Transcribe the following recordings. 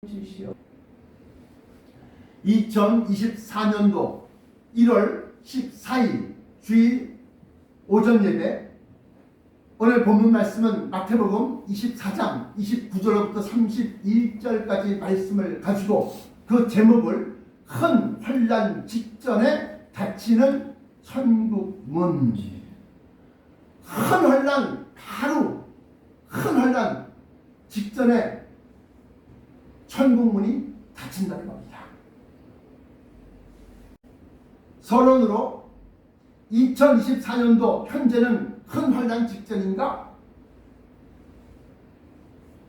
주시오. 2024년도 1월 14일 주일 오전 예배, 오늘 본문 말씀은 마태복음 24장 29절부터 31절까지 말씀을 가지고 그 제목을 큰 환난 직전에 닫히는 천국문. 큰 환난, 바로 큰 환난 직전에 천국문이 닫힌다는 겁니다. 서론으로 2024년도 현재는 큰 환난 직전인가?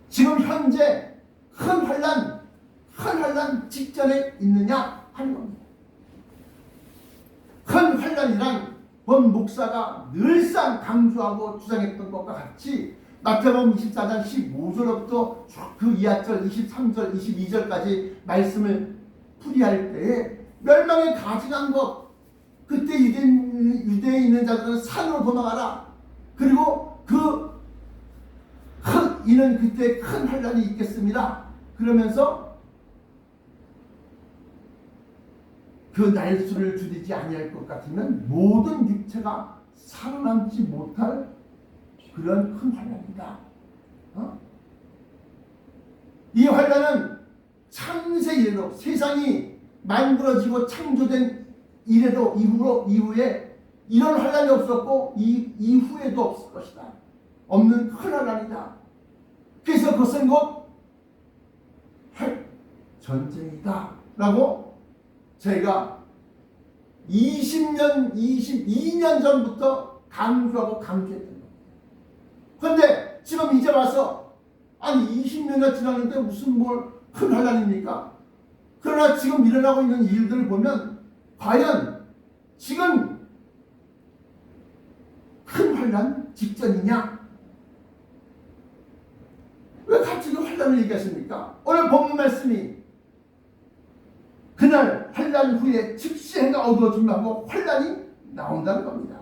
지금 현재 큰 환난 직전에 있느냐 하는 겁니다. 큰 환난이란 본 목사가 늘상 강조하고 주장했던 것과 같이 마태복음 24장 15절부터 그 이하절 23절 22절까지 말씀을 풀이할 때에 멸망에 가증한 것, 그때 유대에 있는 자들은 산으로 도망하라. 그리고 이는 그때 큰 환난이 있겠습니다. 그러면서 그 날수를 줄이지 아니할 것 같으면 모든 육체가 살아남지 못할 그런 큰 환난이다. 이 환난은 창세 이래로, 세상이 만들어지고 창조된 이래로 이후에 이런 환난이 없었고 이후에도 없을 것이다. 없는 큰 환난이다. 그래서 그것은 곧 전쟁이다 라고 제가 22년 전부터 강조했던 겁니다. 그런데 지금 이제 와서 아니 20년이 지났는데 무슨 큰 환난입니까? 그러나 지금 일어나고 있는 일들을 보면 과연 지금 큰 환난 직전이냐? 왜 갑자기 환난을 얘기하십니까? 오늘 본문 말씀이 그날 환난 후에 즉시 해가 어두워지면 하고 환난이 나온다는 겁니다.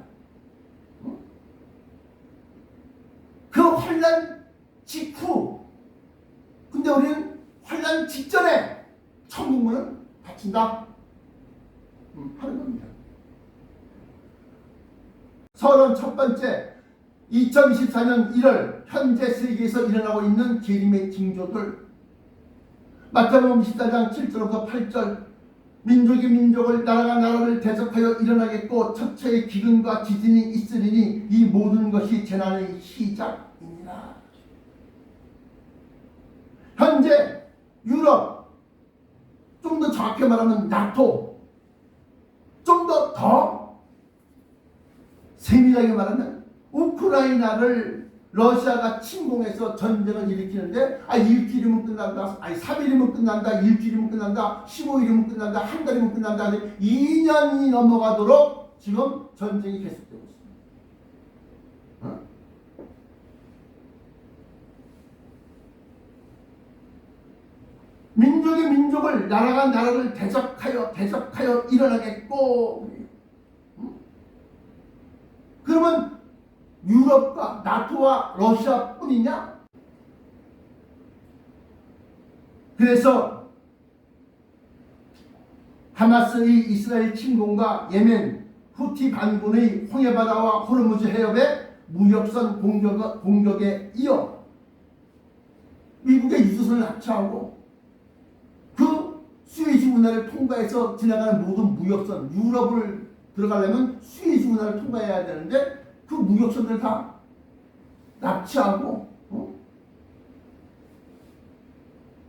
그 환난 직후, 근데 우리는 환난 직전에 천국문은 닫힌다 하는 겁니다. 서론 첫 번째, 2024년 1월 현재 세계에서 일어나고 있는 재림의 징조들. 마태복음 24장 7절부터 8절, 민족이 민족을, 나라가 나라를 대적하여 일어나겠고 천체의 기근과 지진이 있으리니 이 모든 것이 재난의 시작이니라. 현재 유럽, 좀 더 정확히 말하면 나토, 좀 더 세밀하게 말하면 우크라이나를 러시아가 침공해서 전쟁을 일으키는데 일주일이면 끝난다, 3일이면 끝난다, 일주일이면 끝난다, 15일이면 끝난다, 한 달이면 끝난다, 2년이 넘어가도록 지금 전쟁이 계속되고 있습니다. 민족이 민족을, 나라가 나라를 대적하여 일어나겠고. 그러면 유럽과 나토와 러시아뿐이냐? 그래서 하마스의 이스라엘 침공과 예멘 후티 반군의 홍해바다와 호르무즈 해협의 무역선 공격에 이어 미국의 유조선을 납치하고 그 수에즈 운하를 통과해서 지나가는 모든 무역선, 유럽을 들어가려면 수에즈 운하를 통과해야 되는데 그 무역선들 다 납치하고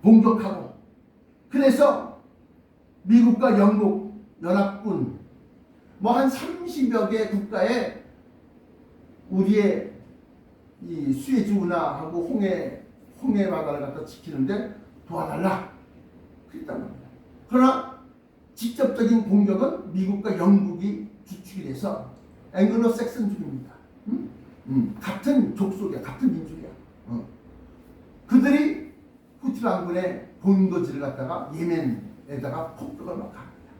공격하고, 그래서 미국과 영국 연합군 한 30여 개 국가에 우리의 이 수에즈 운하하고 홍해 바다를 갖다 지키는데 도와달라 그랬단 말입니다. 그러나 직접적인 공격은 미국과 영국이 주축이 돼서 앵글로 섹슨족입니다. 같은 족속이야, 같은 민족이야. 그들이 후티 반군의 본거지를 갖다가 예멘에다가 폭격을 막 합니다.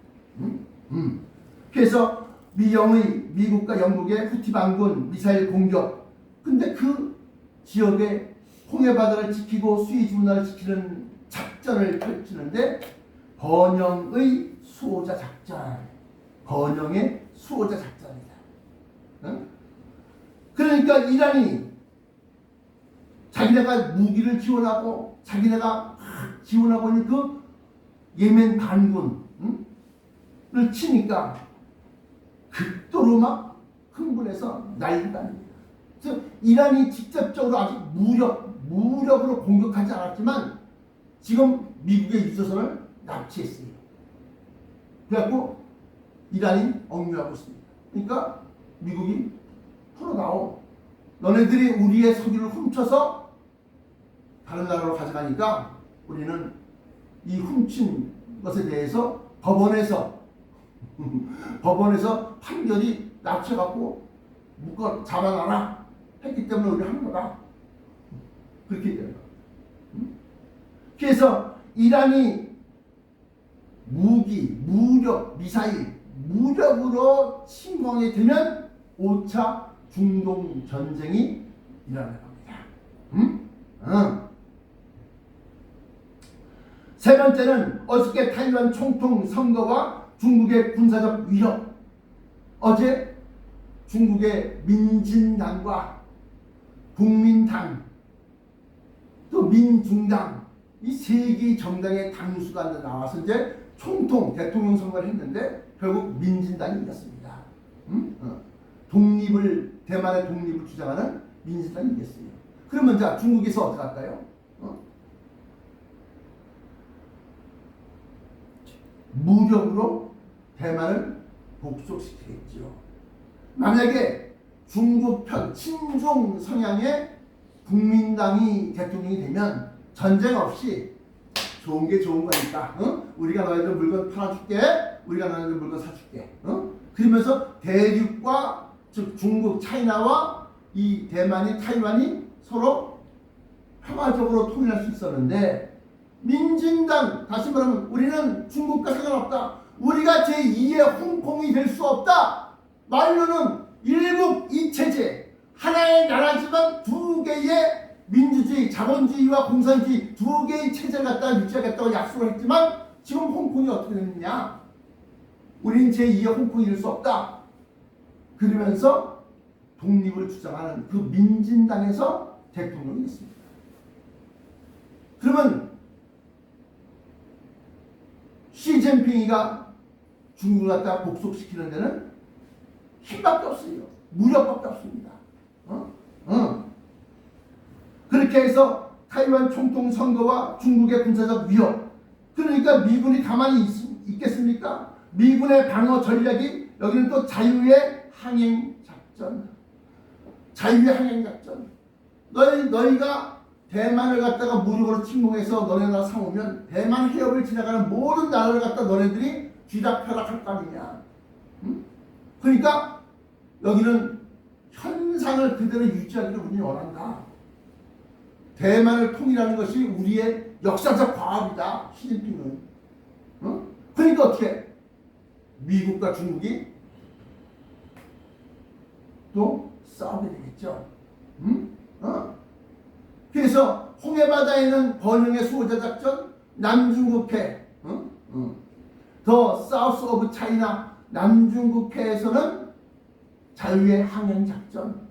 그래서 미국과 영국의 후티 반군 미사일 공격. 근데 그 지역에 홍해 바다를 지키고 수에즈 운하를 지키는 작전을 펼치는데 번영의 수호자 작전, 번영의 수호자 작전이다. 응? 그러니까 이란이 자기네가 무기를 지원하고 자기네가 지원하고 있는 그 예멘 반군을 치니까 극도로 막 흥분해서 난리가 납니다. 그래서 이란이 직접적으로 아직 무력으로 공격하지 않았지만 지금 미국의 유조선을 납치했어요. 그래갖고 이란이 억류하고 있습니다. 그러니까 미국이 풀어나오. 너네들이 우리의 석유를 훔쳐서 다른 나라로 가져가니까 우리는 이 훔친 것에 대해서 법원에서 판결이 낮춰갖고 묶어 잡아놔라 했기 때문에 우리가 한 거다. 그렇게 되는 거예요. 그래서 이란이 무기, 무력, 미사일, 무력으로 침공이 되면 5차 중동 전쟁이 일어날 겁니다. 세 번째는 어저께 타이완 총통 선거와 중국의 군사적 위협. 어제 중국의 민진당과 국민당 또 민중당 이 세 개의 정당의 당수가 나와서 이제 총통 대통령 선거를 했는데 결국 민진당이 이겼습니다. 대만의 독립을 주장하는 민진당이 이겼어요. 그러면 자 중국에서 어떻게 할까요? 무력으로 대만을 복속시키겠죠. 만약에 중국 편 친중 성향의 국민당이 대통령이 되면 전쟁 없이 좋은 게 좋은 거니까 우리가 너희들 물건 팔아줄게, 우리가 너희들 물건 사줄게. 그러면서 대륙과 즉 중국, 차이나와 이 대만이, 타이완이 서로 평화적으로 통일할 수 있었는데 민진당, 다시 말하면 우리는 중국과 상관없다. 우리가 제2의 홍콩이 될 수 없다. 말로는 일국 이체제, 하나의 나라지만 두 개의 민주주의, 자본주의와 공산주의 두 개의 체제를 갖다 유지하겠다고 약속을 했지만 지금 홍콩이 어떻게 됐느냐? 우리는 제2의 홍콩이 될 수 없다. 그러면서 독립을 주장하는 그 민진당에서 대통령이 있습니다. 그러면 시진핑이가 중국을 갖다 복속시키는 데는 힘밖에 없어요. 무력밖에 없습니다. 그렇게 해서 타이완 총통 선거와 중국의 군사적 위협. 그러니까 미군이 가만히 있겠습니까? 미군의 방어 전략이 여기는 또 자유의 항행 작전. 자유의 항행 작전. 너희가 대만을 갖다가 무력으로 침공해서 너네 나라 상오면 대만 해협을 지나가는 모든 나라를 갖다 너네들이 쥐락펴락할 거 아니냐. 그러니까 여기는 현상을 그대로 유지하기를 우리는 원한다. 대만을 통일하는 것이 우리의 역사적 과업이다. 시진핑은. 그러니까 어떻게 미국과 중국이 또 싸우게 되겠죠. 그래서 홍해바다에는 번영의 수호자 작전, 남중국해, 더 사우스 오브 차이나 남중국해에서는 자유의 항행 작전,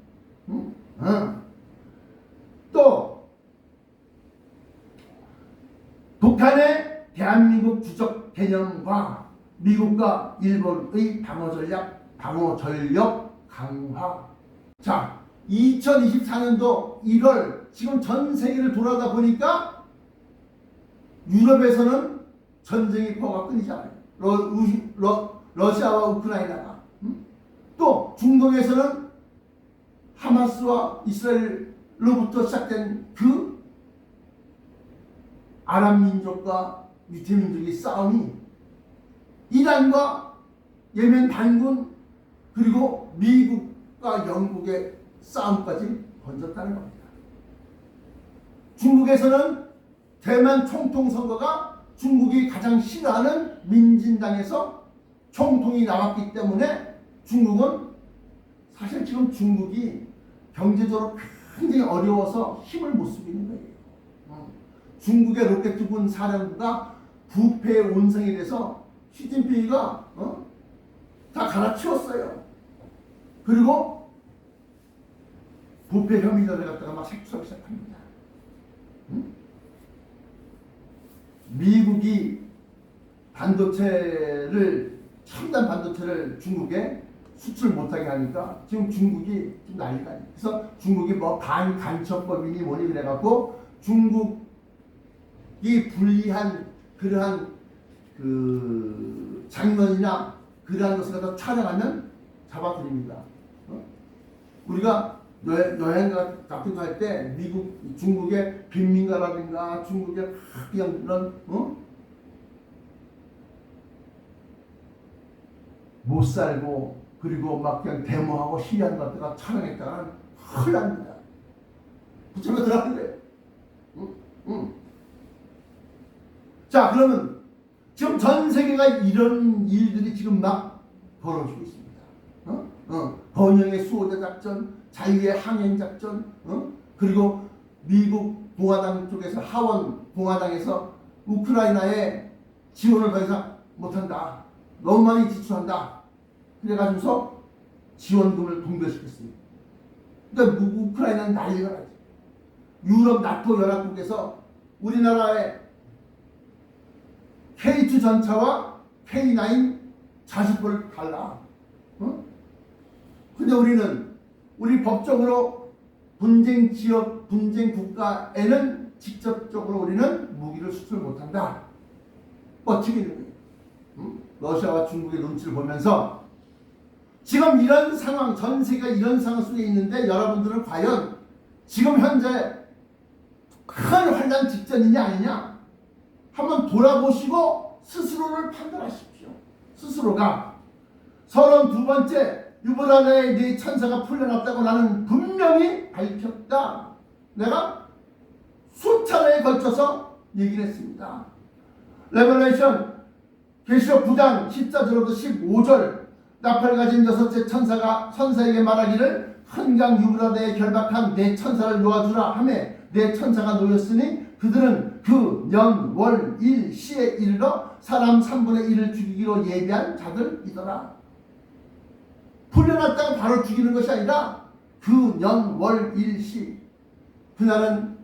또 북한의 대한민국 주적 개념과 미국과 일본의 방어 전력 강화. 자, 2024년도 1월 지금 전 세계를 돌아다 보니까 유럽에서는 전쟁의 포가 끊이지 않아요. 러시아와 우크라이나가. 또 중동에서는 하마스와 이스라엘로부터 시작된 그 아랍 민족과 유태 민족의 싸움이 이란과 예멘 반군 그리고 미국과 영국의 싸움까지 번졌다는 겁니다. 중국에서는 대만 총통 선거가 중국이 가장 싫어하는 민진당에서 총통이 나왔기 때문에 중국은 사실 지금 중국이 경제적으로 굉장히 어려워서 힘을 못 쓰고 있는 거예요. 중국의 로켓군 사령부가 부패의 온상이 돼서 시진핑이가 다 갈아치웠어요. 그리고 부패 혐의자를 갖다가 막 색출하기 시작합니다. 미국이 첨단 반도체를 중국에 수출 못하게 하니까 지금 중국이 좀 난리가 아니에요. 그래서 중국이 뭐 반간첩법이니 뭐니 그래갖고 중국이 불리한 그러한 그 장면이나 그러한 것을 갖다 촬영하면 잡아들입니다. 우리가 여행 같은 거 할 때 중국의 빈민가라든가 중국의 그냥 그런 못 살고 그리고 막 그냥 데모하고 시위하는 것 같다가 촬영했다가 큰일 납니다. 붙잡아 들어가는 거예요. 자, 그러면 지금 전 세계가 이런 일들이 지금 막 벌어지고 있습니다. 번영의 수호자 작전, 자유의 항행 작전, 그리고 미국 공화당 쪽에서 하원 공화당에서 우크라이나에 지원을 더 이상 못한다. 너무 많이 지출한다. 그래가지고서 지원금을 동결시켰습니다. 그러니까 우크라이나는 난리가 나지. 유럽 나토 연합국에서 우리나라의 K2 전차와 K9 자주포를 달라. 근데 우리 법적으로 분쟁 지역, 분쟁 국가에는 직접적으로 우리는 무기를 수출 못한다. 뻗치게 되는 거예요. 러시아와 중국의 눈치를 보면서 지금 이런 상황, 전 세계가 이런 상황 속에 있는데 여러분들은 과연 지금 현재 큰 환란 직전이냐 아니냐 한번 돌아보시고 스스로를 판단하십시오. 스스로가 32번째 유브라데의 네 천사가 풀려났다고 나는 분명히 밝혔다. 내가 수차례에 걸쳐서 얘기를 했습니다. 레벨레이션 계시록 9장 14절부터 15절 나팔 가진 여섯째 천사에게 말하기를 한강 유브라데에 결박한 네 천사를 놓아주라 하며 네 천사가 놓였으니 그들은 그 년, 월, 일, 시에 이르러 사람 3분의 1을 죽이기로 예비한 자들이더라. 풀려났다가 바로 죽이는 것이 아니라 그 년, 월, 일, 시. 그날은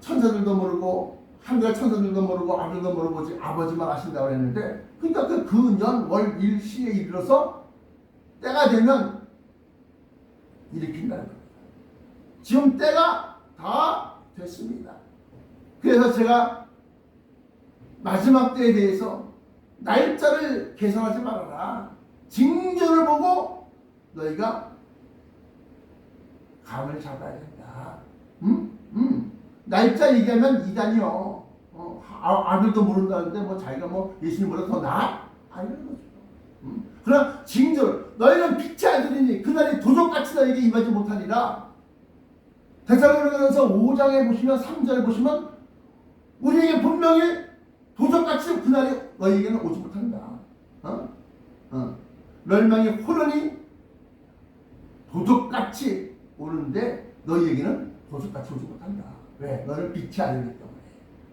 천사들도 모르고 한글 천사들도 모르고 아들도 모르고 오직 아버지만 아신다고 했는데 그러니까 그 년, 월, 일, 시에 이르러서 때가 되면 일으킨다는 겁니다. 지금 때가 다 됐습니다. 그래서 제가 마지막 때에 대해서 날짜를 계산하지 말아라. 징조를 보고 너희가 감을 잡아야 된다. 날짜 얘기하면 이단이요. 아들도 모른다는데 뭐 자기가 뭐 예수님보다 더 나아? 아니라는 거죠. 그러나 징조를 너희는 빛의 아들이니 그날이 도적같이 너에게 임하지 못하리라. 데살로니가전서 5장에 보시면 3절에 보시면 우리에게 분명히 도적같이 그날이 너희에게는 오지 못한다. 멸망의 호련이 도적같이 오는데 너희에게는 도적같이 오지 못한다. 왜? 너는 빛의 아들이기 때문에.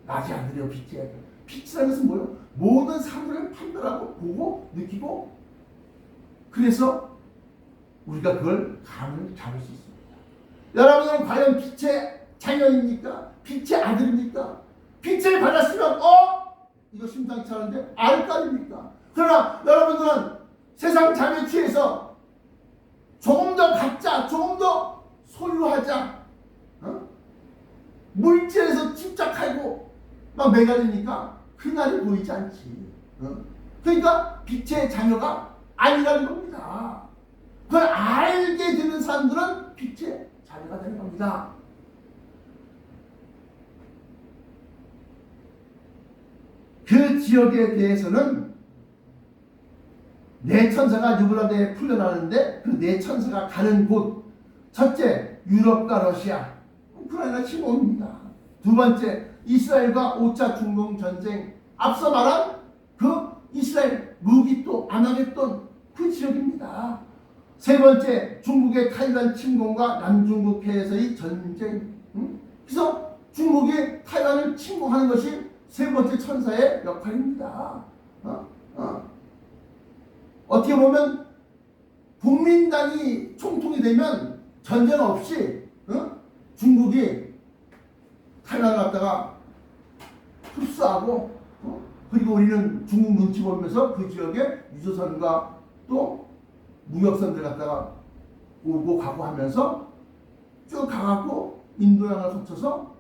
낮의 아들이요 빛의 아들. 빛이라는 것은 뭐예요? 모든 사물을 판단하고 보고 느끼고 그래서 우리가 그걸 감을 잡을 수 있습니다. 여러분은 과연 빛의 자녀입니까? 빛의 아들입니까? 빛을 받았으면 이거 심상치 않은데 알까입니까? 그러나 여러분들은 세상 잠에 취해서 조금 더 갖자, 조금 더 소유하자, 물질에서 집착하고 막 매달리니까 그날이 보이지 않지. 그러니까 빛의 자녀가 아니라는 겁니다. 그걸 알게 되는 사람들은 빛의 자녀가 되는 겁니다. 그 지역에 대해서는 네 천사가 유브라데에 풀려나는데 그 네 천사가 가는 곳 첫째 유럽과 러시아 우크라이나 침공입니다. 두 번째 이스라엘과 5차 중동 전쟁 앞서 말한 그 이스라엘 무기또 아마겟돈 그 지역입니다. 세 번째 중국의 타이완 침공과 남중국해에서의 전쟁. 그래서 중국이 타이완을 침공하는 것이 세 번째 천사의 역할입니다. 어떻게 보면 국민당이 총통이 되면 전쟁 없이 중국이 타이완을 갖다가 흡수하고 그리고 우리는 중국 눈치 보면서 그 지역에 유조선과 또 무역선들 갖다가 오고 가고 하면서 쭉 가갖고 인도양을 거쳐서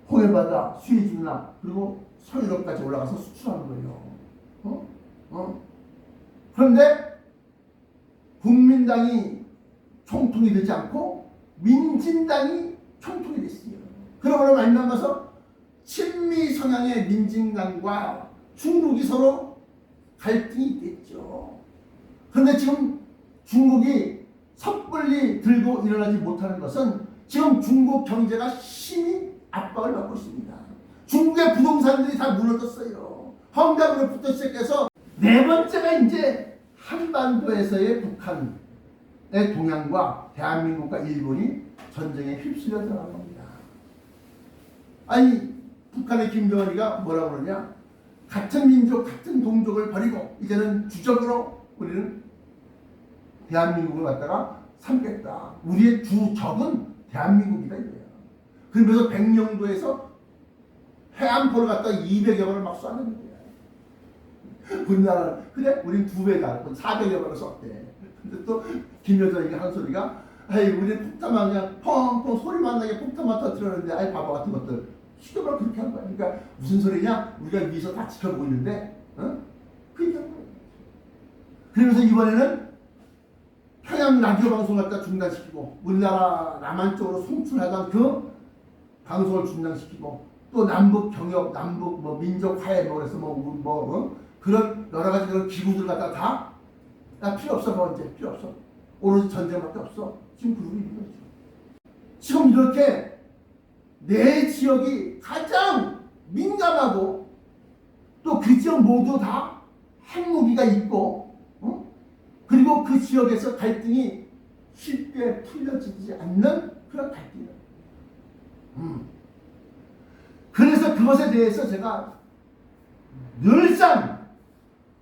홍해바다, 수에즈나 그리고 서유럽까지 올라가서 수출하는 거예요. 그런데 국민당이 총통이 되지 않고 민진당이 총통이 됐어요. 그러므로 말미암아서 친미 성향의 민진당과 중국이 서로 갈등이 있겠죠. 그런데 지금 중국이 섣불리 들고 일어나지 못하는 것은 지금 중국 경제가 심히 압박을 받고 있습니다. 중국의 부동산들이 다 무너졌어요. 헝다부로부터 시작해서 네 번째가 이제 한반도에서의 북한의 동향과 대한민국과 일본이 전쟁에 휩쓸려 들어간 겁니다. 아니 북한의 김정은이가 뭐라고 그러냐? 같은 민족, 같은 동족을 버리고 이제는 주적으로 우리는 대한민국을 갖다가 삼겠다. 우리의 주적은 대한민국이다 이거야. 그러면서 백령도에서 해안포를 갖다가 200여 번을 막 쏘는 거야. 우리나라는 그래? 우린 2배다. 400여 번을 쐈대. 근데 또 김여정이가 한 소리가 아이 우리는 폭탄만 그냥 펑펑 소리만 나게 폭탄만 터뜨렸는데 아이 바보 같은 것들 시도를 그렇게 한 거야. 그러니까 무슨 소리냐? 우리가 위에서 다 지켜보고 있는데 그 얘기한 거야. 그러면서 이번에는 평양 라디오 방송 갖다 중단시키고 우리나라 남한 쪽으로 송출하던 그 방송을 중단시키고 또 남북 경협, 남북 뭐 민족 화해 뭐 그래서 그런 여러 가지 그런 기구들 갖다 다 필요 없어. 뭐 이제 필요 없어. 오로지 전쟁밖에 없어. 지금 그러고 있는 거죠. 지금 이렇게 내 지역이 가장 민감하고 또 그 지역 모두 다 핵무기가 있고 그리고 그 지역에서 갈등이 쉽게 풀려지지 않는 그런 갈등이에요. 그래서 그것에 대해서 제가 늘상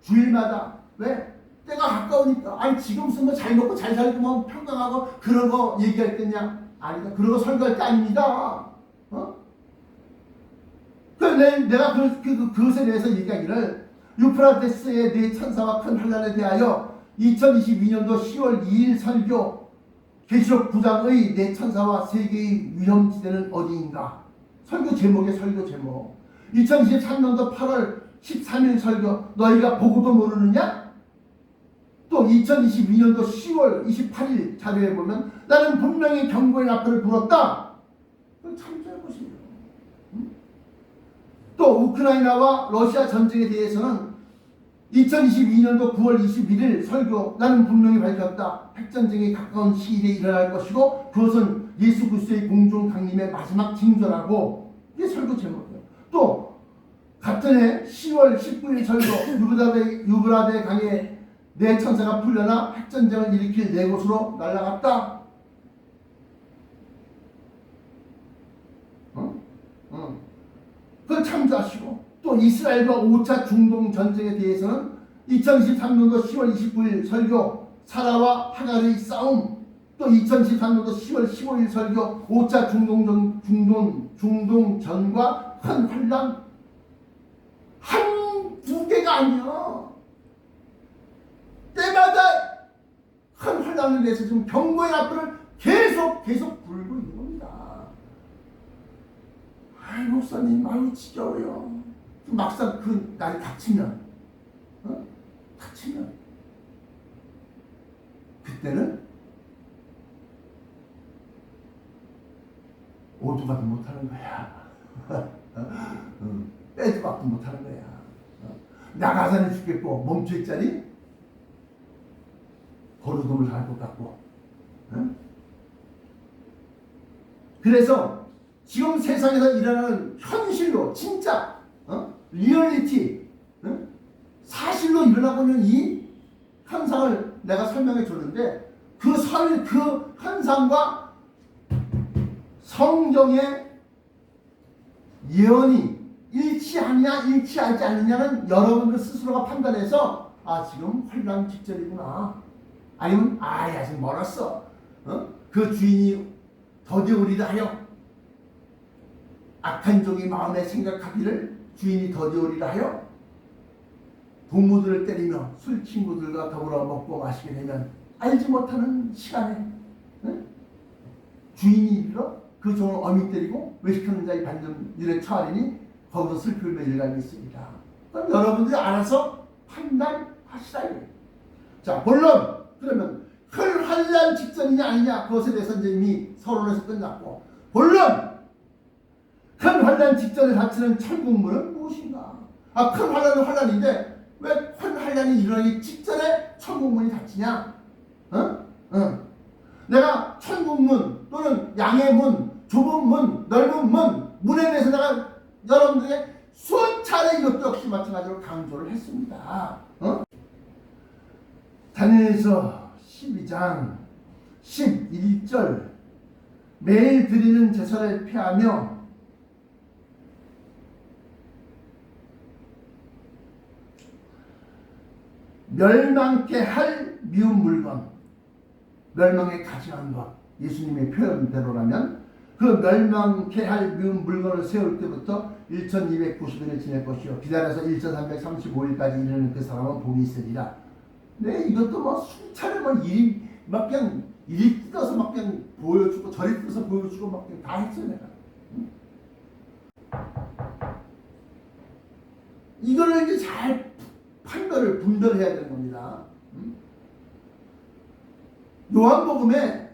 주일마다 왜? 때가 가까우니까 아니 지금 무슨 뭐 잘 먹고 잘 살고 뭐 평강하고 그런 거 얘기할 때냐? 아니다. 그런 거 설교할 때 아닙니다. 내가 그것에 대해서 얘기하기를 유프라테스의 네 천사와 큰 환란에 대하여 2022년도 10월 2일 설교 계시록 9장의 네 천사와 세계의 위험지대는 어디인가? 설교 제목의 설교 제목. 2023년도 8월 13일 설교 너희가 보고도 모르느냐? 또 2022년도 10월 28일 자료에 보면 나는 분명히 경고의 나팔을 불었다. 참조해 보시죠. 또 우크라이나와 러시아 전쟁에 대해서는 2022년도 9월 21일 설교 나는 분명히 밝혔다. 핵전쟁이 가까운 시일에 일어날 것이고 그것은 예수 그리스도의 공중 강림의 마지막 징조라고 이게 설교 제목이에요. 또 같은 해 10월 19일 설교 유브라데 강에 네 천사가 풀려나 핵전쟁을 일으킬 네 곳으로 날아갔다. 그걸 참조하시고 또 이스라엘과 5차 중동 전쟁에 대해서는 2023년도 10월 29일 설교 사라와 하갈의 싸움 또 2013년도 10월 15일 설교 5차 중동전과 큰 환란 한두 개가 아니야. 때마다 큰 환란을 위해서 지금 경고의 나팔을 계속 불고 있는 겁니다. 아이 목사님 아유 지겨워요. 막상 그 날이 닥치면 그때는 오도 가도 못하는 거야. 빼도 박도 못하는 거야. 나가서는 죽겠고 멈춰있자니 버르동을 할 것 같고. 그래서 지금 세상에서 일어나는 현실로 진짜 리얼리티 사실로 일어나고 있는 이 현상을 내가 설명해 줬는데 그 현상과 성경의 예언이 일치하냐 일치하지 않느냐는 여러분들 스스로가 판단해서 지금 환란 직전이구나, 아니면 아직 멀었어, 그 주인이 더디오리라 하여, 악한 종이 마음에 생각하기를 주인이 더디오리라 하여 동무들을 때리며 술 친구들과 더불어 먹고 마시게 되면 알지 못하는 시간에 주인이 이르러 그 종을 엄히 때리고 외식하는 자의 받는 일에 처하리니 거기서 슬픔의 일감이 있습니다. 그럼 여러분들이 알아서 판단하시라. 자, 본론. 그러면 큰 환란 직전이냐 아니냐, 그것에 대해서 이미 서론에서 끝났고, 본론. 큰 환란 직전에 닥치는 천국문은 무엇인가? 큰 환란은 환란인데 왜 큰 환란이 일어나기 직전에 천국문이 닫히냐? 내가 천국문 또는 양의 문, 좁은 문, 넓은 문에 대해서 내가 여러분들에게 수차례 이것도 역시 마찬가지로 강조를 했습니다. 다니엘서 12장 11절, 매일 드리는 제사를 피하며 멸망케 할 미운 물건, 멸망에 가증한 것, 예수님의 표현대로라면 그 멸망케 할 미운 물건을 세울 때부터 1290일을 지낼 것이요 기다려서 1335일까지 이르는 그 사람은 복이 있으리라. 네, 이것도 뭐 수차례 일이 막 그냥 이리 뜯어서 막 그냥 보여주고 저리 뜯어서 보여주고 막 그냥 다 했어요 내가. 이거를 이제 잘 판별을 분별해야 되는 겁니다. 요한복음에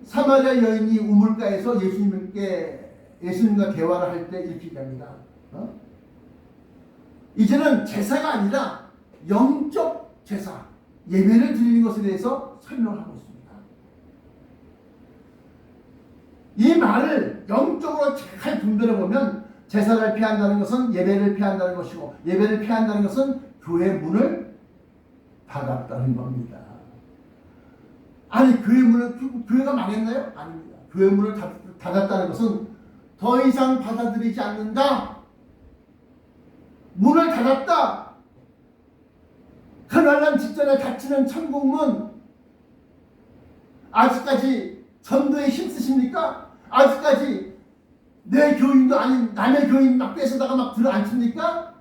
사마리아 여인이 우물가에서 예수님과 대화를 할 때 이렇게 얘기합니다. 이제는 제사가 아니라 영적 제사, 예배를 드리는 것에 대해서 설명하고 있습니다. 이 말을 영적으로 잘 분별해 보면 제사를 피한다는 것은 예배를 피한다는 것이고, 예배를 피한다는 것은 교회 문을 닫았다는 겁니다. 아니, 교회 문을, 교회가 망했나요? 아닙니다. 교회 문을 닫았다는 것은 더 이상 받아들이지 않는다. 문을 닫았다. 그날란 직전에 닫히는 천국문, 아직까지 전도에 힘쓰십니까? 아직까지 내 교인도 아닌 남의 교인 막 뺏어다가 막 들어앉힙니까?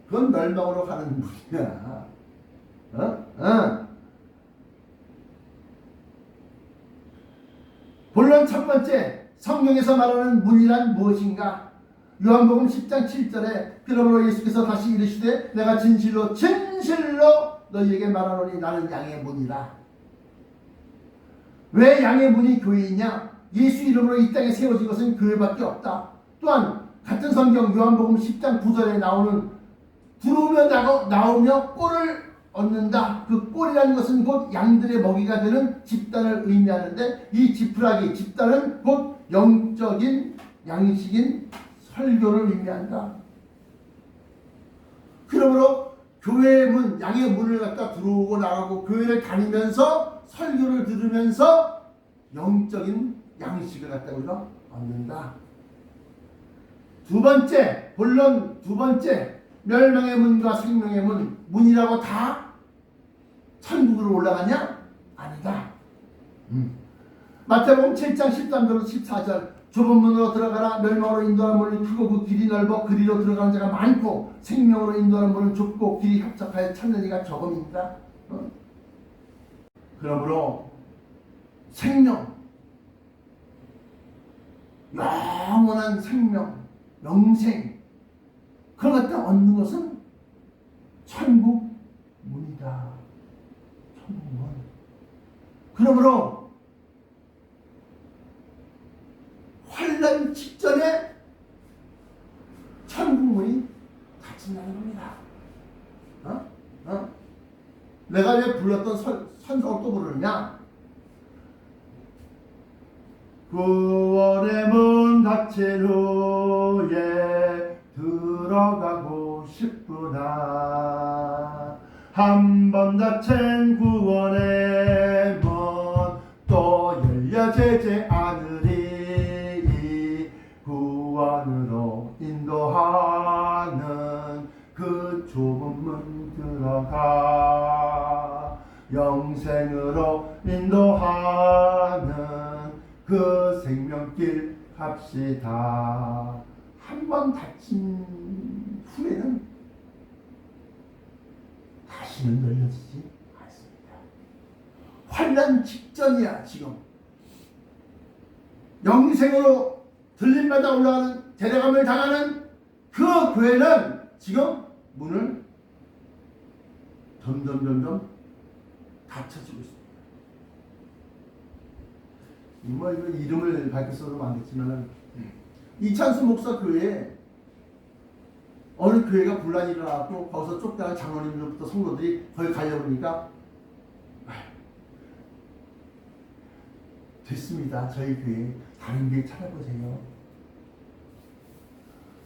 그건 멸망으로 가는 문이야. 본론 첫 번째, 성경에서 말하는 문이란 무엇인가? 요한복음 10장 7절에 그러므로 예수께서 다시 이르시되 내가 진실로 너희에게 말하노니 나는 양의 문이라. 왜 양의 문이 교회이냐? 예수 이름으로 이 땅에 세워진 것은 교회밖에 없다. 또한 같은 성경 요한복음 10장 9절에 나오는 들어오면 나오며 꼴을 얻는다. 그 꼴이라는 것은 곧 양들의 먹이가 되는 집단을 의미하는데, 이 지푸라기 집단은 곧 영적인 양식인 설교를 의미한다. 그러므로 교회의 문, 양의 문을 갖다 들어오고 나가고 교회를 다니면서 설교를 들으면서 영적인 양식을 갖다 우리가 얻는다. 두 번째, 본론 두 번째, 멸망의 문과 생명의 문이라고 다 천국으로 올라가냐? 아니다. 마태복음 7장 13절로 14절, 좁은 문으로 들어가라. 멸망으로 인도하는 문은 크고 그 길이 넓어 그리로 들어가는 자가 많고, 생명으로 인도하는 문은 좁고 길이 협착하여 찾는 이가 적음입니다. 그러므로 생명, 영원한 생명, 영생, 그걸 갖다 얻는 것은 천국 문이다. 천국 문. 그러므로 환난 직전에 천국 문이 닫힌다는 겁니다. 내가 왜 불렀던 선성을 또 부르느냐? 구원의 문 닫힌 후에 들어가고 싶구나. 한 번 닫힌 구원의 문 또 안으로 인도하는 그 좁은 문 들어가 영생으로 인도하는 그 생명길 갑시다. 한번 다친 후에는 다시는 열려지지 않습니다. 환난 직전이야. 지금 영생으로 들림마다 올라가는 대대감을 당하는 그 교회는 지금 문을 점점 닫혀지고 있습니다. 이거 이름을 밝혀서도 많겠지만 이찬수 목사 교회에 어느 교회가 분란이 일어나고 거기서 쫓겨난 장로님들부터 성도들이 거기 가려고 하니까 됐습니다. 저희 교회 다른 교회 찾아보세요.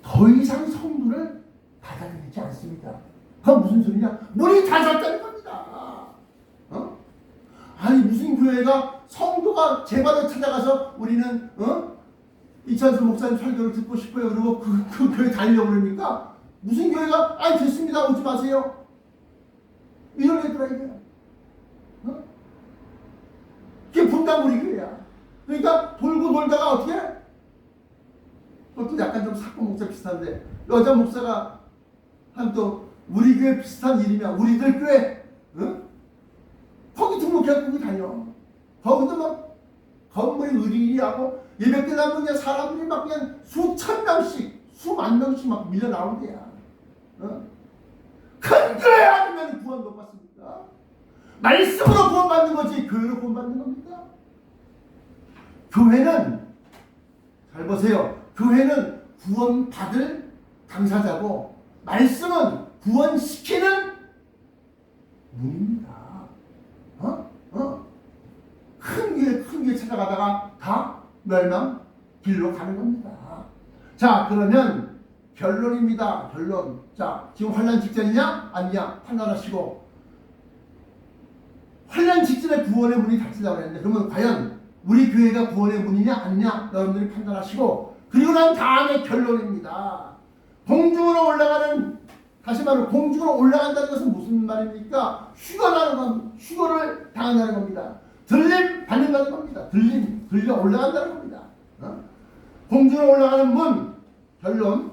더 이상 성도를 받아들이지 않습니다. 그건 무슨 소리냐? 문이 닫았다는 겁니다. 아니 무슨 교회가 성도가 제발로 찾아가서 우리는 이찬수 목사님 설교를 듣고 싶어요. 그리고 그 교회 다니려고 그러니까 무슨 교회가 아니 됐습니다. 오지 마세요. 이런 애들아 이게. 그게 분당 우리 교회야. 그러니까 돌고 돌다가 어떻게? 그것도 약간 좀 사건 목사 비슷한데 여자 목사가 한 또 우리 교회 비슷한 이름이야. 우리들 교회. 거기 등록해서 거기 다녀. 거기도 막 건물이 의리하고 예배 나면 그냥 사람들이 막 그냥 수천 명씩 수만 명씩 막 밀려 나온대야. 큰 교회 아니면 구원 못 받습니다. 말씀으로 구원 받는 거지 교회로 구원 받는 겁니다. 교회는 잘 보세요. 교회는 구원 받을 당사자고 말씀은 구원시키는 문입니다. 큰 교회 찾아가다가 다 멸망 길로 가는 겁니다. 자, 그러면 결론입니다. 결론. 자, 지금 환난 직전이냐 아니냐 판단하시고 환난 직전에 구원의 문이 닫히려고 했는데 그러면 과연 우리 교회가 구원의 문이냐 아니냐 여러분들이 판단하시고 그리고 난 다음에 결론입니다. 공중으로 올라가는 다시 말로 공중으로 올라간다는 것은 무슨 말입니까? 휴거를 당한다는 겁니다. 들림 받는다는 겁니다. 들려 올라간다는 겁니다. 공중으로 올라가는 문 결론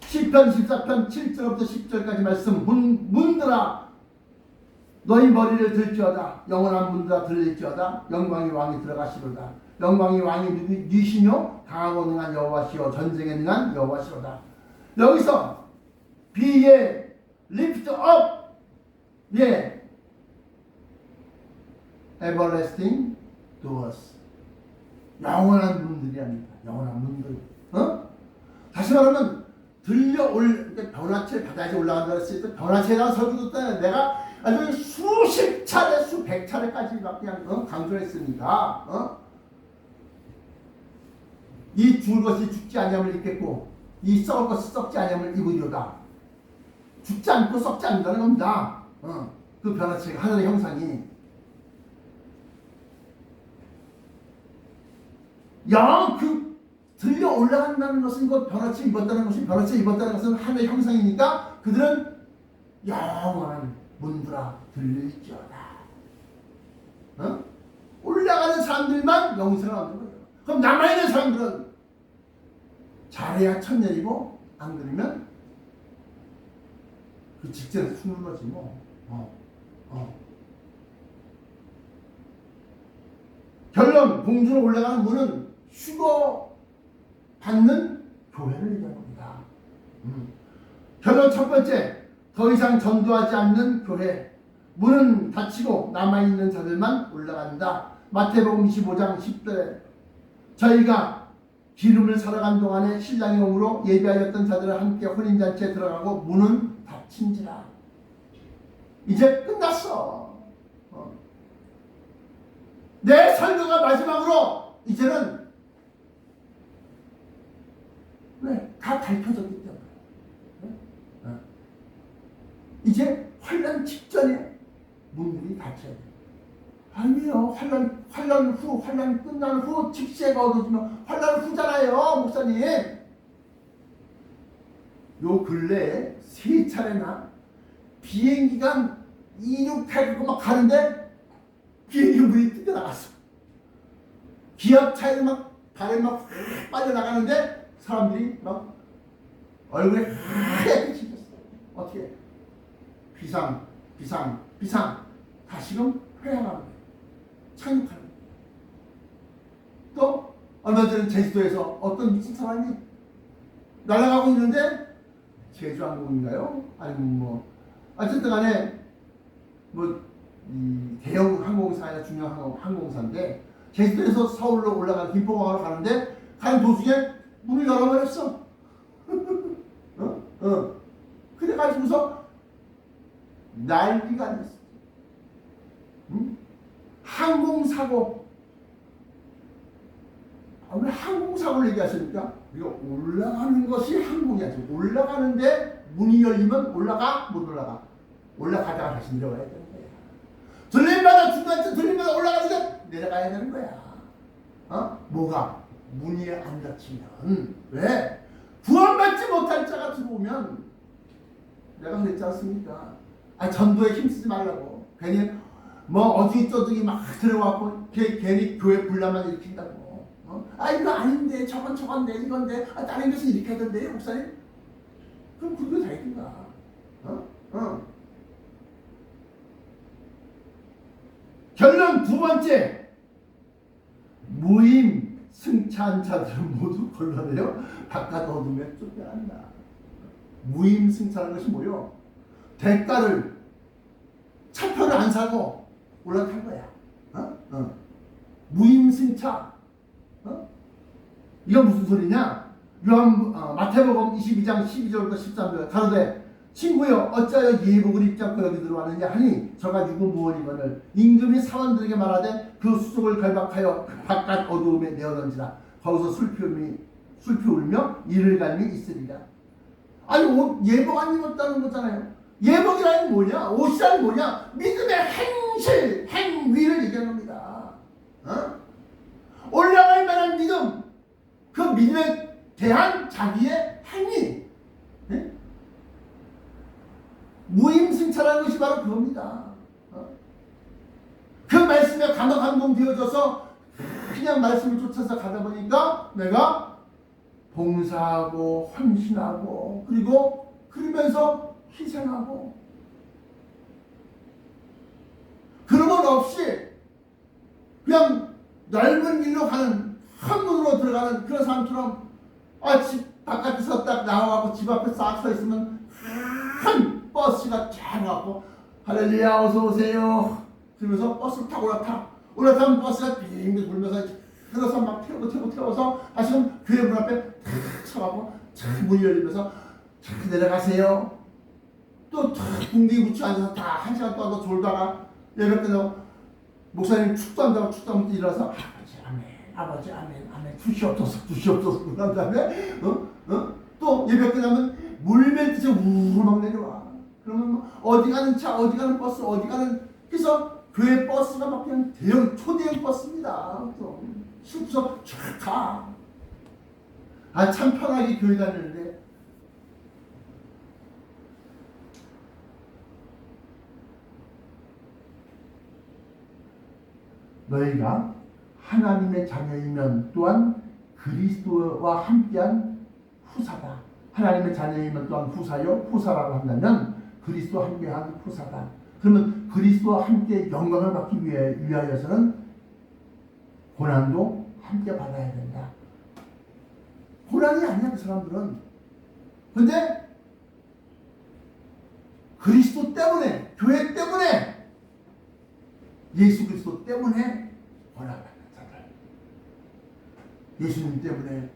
시편 14편 7절부터 10절까지 말씀 문들아 너희 머리를 들지어다 영원한 문들아 들릴지어다 영광의 왕이 들어가시로다 영광의 왕이 누구시뇨 강하고 능한 여호와시오 전쟁에 능한 여호와시로다. 여기서 비에 lift up 예 everlasting doors 영원한 문들이 아닙니다. 영원한 문들. 다시 말하면 변화체 바다에 올라간다 했을 때 변화체라는 설교 듣다 내가 아주 수십 차례 수백 차례까지 막 그냥 강조했으니까 이 죽을 것이 죽지 아니함을 입겠고 이 썩을 것이 썩지 아니함을 입으리로다. 죽지 않고 썩지 않는다는 겁니다. 그 변화체가 하늘의 형상이 들려 올라간다는 것은 그 변화체 입었다는 것이 변화체 입었다는 것은 하늘의 형상이니까 그들은 영원한 문들아 들릴지어다. 올라가는 사람들만 영생을 얻는 거예요. 그럼 남아있는 사람들은 잘해야 천년이고 안 그러면 그 직전에 숨는 거지 뭐. 결론 공주로 올라가는 문은 휴거 받는 교회를 얘기하는 겁니다. 결론 첫 번째 더 이상 전도하지 않는 교회 문은 닫히고 남아있는 자들만 올라간다. 마태복음 25장 10절에 저희가 기름을 살아간 동안에 신랑의 몸으로 예비하였던 자들은 함께 혼인잔치에 들어가고 문은 닫힌지라. 이제 끝났어. 내 설교가 마지막으로 이제는 다 밝혀졌기 때문에 이제 환난 직전에 문들이 닫혀야 돼요. 아니요. 환난 끝난 후 직세가 얻어지면 환난 후잖아요. 목사님. 요 근래에 3차례나 비행기가 이륙해가지고 막 가는데 비행기 문이 뜯겨 나갔어. 기압 차이로 막 발에 막 빠져나가는데 사람들이 막 얼굴에 하얗게 찢었어. 어떻게? 비상 다시금 회항하는 거예요. 착륙하는 거예요. 또 얼마 전에 제주도에서 어떤 미친 사람이 날아가고 있는데 제주항공인가요? 아니면 뭐 어쨌든 간에 뭐 이 대형 항공사나 중요한 항공사인데 제주도에서 서울로 올라가는 김포공항으로 가는데 가는 도중에 문을 열어버렸어. 그래가지고서 난리가 났어. 항공사고. 왜 항공사고를 얘기하십니까? 우리가 올라가는 것이 항공이야. 올라가는데 문이 열리면 올라가? 못 올라가? 올라가다가 다시 내려가야 되는 거야. 들림마다 중간쯤 들림마다 올라가는데 내려가야 되는 거야. 뭐가? 문이 안 닫히면. 왜? 구원받지 못할 자가 들어오면 내가 그랬지 않습니까? 전도에 힘쓰지 말라고. 괜히 뭐 어디저기 막 들어와서 괜히 교회 분란만 일으킨다고. 이거 아닌데 저건데 이건데 다른 것은 이렇게 하던데 목사님? 그럼 그거 다 있던가. 결론 두 번째, 무임 승차자들은 모두 곤란해요. 바깥 어둠에 쫓겨난다. 무임 승차라는 것이 뭐요? 대가를 차표를 안 사고 올라탄 거야. 무임 승차. 이건 무슨 소리냐? 마태복음 22장 12절부터 13절 가로되 친구여 어찌하여 예복을 입지 않고 여기 들어왔느냐 하니 저가 누구 무언이거늘 임금이 사원들에게 말하되 그 수족을 갈박하여 바깥 어두움에 내어던지라. 거기서 술피 울며 이를 갈미 있으리라. 예복 안 입었다는 거잖아요. 예복이라는 뭐냐? 옷이라는 뭐냐? 믿음의 행실, 행위를 얘기하는 겁니다. 올라갈 만한 믿음, 그 믿음에 대한 자기의 행위. 네? 무임승차라는 것이 바로 그겁니다. 그 말씀에 감동 되어져서 그냥 말씀을 쫓아서 가다 보니까 내가 봉사하고 헌신하고 그리고 그러면서 희생하고 그런 건 없이 그냥 넓은 길로 가는 한문으로 들어가는 그런 사람처럼 집 바깥에서 딱 나와갖고 집 앞에 싹 서 있으면 한 버스가 쫙 와갖고 할렐루야 어서 오세요 그러면서 버스를 타고 올라타면 버스가 빙빙 돌면서 들어서 막 태워서 다시금 교회 문 앞에 탁 서갖고 탁 문이 열리면서 탁 내려가세요. 또 탁 궁둥이 붙여 앉아서 다 1시간 동안 더 졸다가 예배 끝나고 목사님 축도한다고 축도하면서 일어나서 아버지 아멘 두시옵소서 그런 다음에 또 예배 끝나면 물밀듯이 우르르 막 내려와. 그러면 어디 가는 차 어디 가는 버스 어디 가는 그래서 교회 버스가 막 그냥 초대형 버스입니다. 숲서 쫙 가. 참 편하게 교회 다니는데 너희가 하나님의 자녀이면 또한 그리스도와 함께한 후사다. 하나님의 자녀이면 또한 후사라고 한다면 그리스도와 함께한 후사다. 그러면 그리스도와 함께 영광을 받기 위하여서는 고난도 함께 받아야 된다. 고난이 아니야 그 사람들은. 근데 그리스도 때문에 교회 때문에 예수 그리스도 때문에 고난받는 자들. 예수님 때문에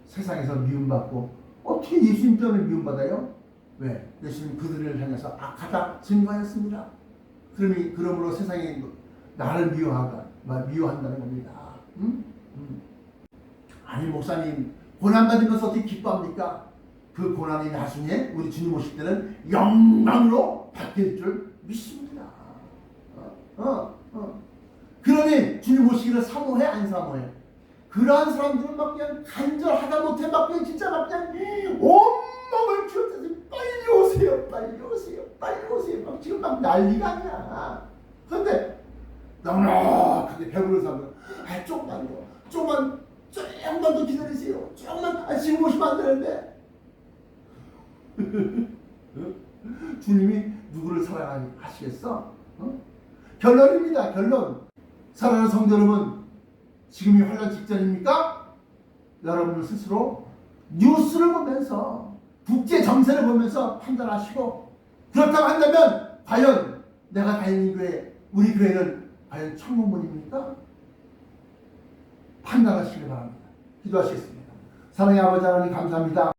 세상에서 미움받고 어떻게 예수님 때문에 미움받아요? 왜? 예수님 그들을 향해서 악하다 증거하였습니다. 그러므로 세상이 나를 미워한다는 겁니다. 아니 목사님 고난받은 것을 어떻게 기뻐합니까? 그 고난이 나중에 우리 주님 오실 때는 영광으로 바뀔 줄 믿습니다. 그러니 주님 오시기를 사모해 안 사모해? 그러한 사람들은 막 그냥 간절하다 못해 막 그냥 진짜 막 그냥 온몸을 난리가 아니야. 그런데 넉넉하게 배부른 사람은 조금만 더 기다리세요. 조금만 지금 오시면 안 되는데. 주님이 누구를 사랑하시겠어? 결론입니다. 결론. 사랑하는 성도 여러분, 지금이 환란 직전입니까? 여러분은 스스로 뉴스를 보면서 국제 정세를 보면서 판단하시고, 그렇다고 한다면 과연 내가 다니는 교회, 우리 교회는 과연 천국문입니까? 판단하시기 바랍니다. 기도하시겠습니다. 사랑의 아버지 하나님 감사합니다.